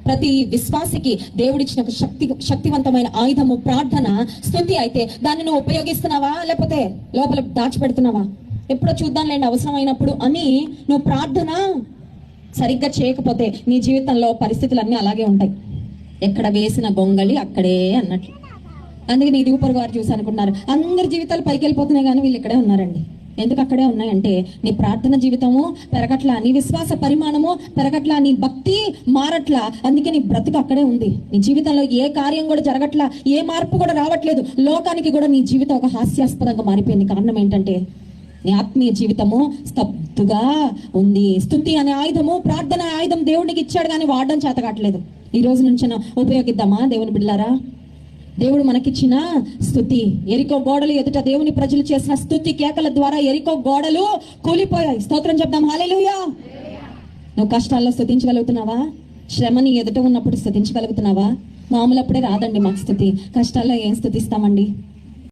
ప్రతి విశ్వాసికి దేవుడిచ్చిన ఒక శక్తివంతమైన ఆయుధము ప్రార్థన, స్తుతి. అయితే దాన్ని నువ్వు ఉపయోగిస్తున్నావా, లేకపోతే లోపల దాచిపెడుతున్నావా? ఎప్పుడో చూద్దాంలేండి అవసరమైనప్పుడు అని నువ్వు ప్రార్థన సరిగ్గా చేయకపోతే నీ జీవితంలో పరిస్థితులు అన్నీ అలాగే ఉంటాయి. ఎక్కడ వేసిన గొంగళి అక్కడే అన్నట్లు. అందుకే నీ దిగుపరు వారు చూసి అనుకున్నారు అందరి జీవితాలు పైకి వెళ్ళిపోతున్నాయి కానీ వీళ్ళు ఇక్కడే ఉన్నారండి. ఎందుకు అక్కడే ఉన్నాయంటే నీ ప్రార్థన జీవితము పెరగట్లా, నీ విశ్వాస పరిమాణము పెరగట్లా, నీ భక్తి మారట్లా. అందుకే నీ బ్రతుకు అక్కడే ఉంది. నీ జీవితంలో ఏ కార్యం కూడా జరగట్లా, ఏ మార్పు కూడా రావట్లేదు. లోకానికి కూడా నీ జీవితం ఒక హాస్యాస్పదంగా మారిపోయింది. కారణం ఏంటంటే నీ ఆత్మీయ జీవితము స్తబ్దుగా ఉంది. స్తుతి అనే ఆయుధము, ప్రార్థన ఆయుధం దేవుడికి ఇచ్చాడు కానీ వాడడం చేత కావట్లేదు. ఈ రోజు నుంచి ఉపయోగిద్దామా దేవుని బిడ్డలారా? దేవుడు మనకిచ్చిన స్తుతి. ఎరికో గోడలు ఎదుట దేవుని ప్రజలు చేసిన స్తుతి కేకల ద్వారా ఎరికో గోడలు కూలిపోయాయి. స్తోత్రం చెప్దాం, హల్లెలూయా. నువ్వు కష్టాల్లో స్తుతించగలుగుతున్నావా? శ్రమని ఎదుట ఉన్నప్పుడు స్తుతించగలుగుతున్నావా? మామూలు అప్పుడే రాదండి మాకు స్తుతి. కష్టాల్లో ఏం స్తుతిస్తామండి?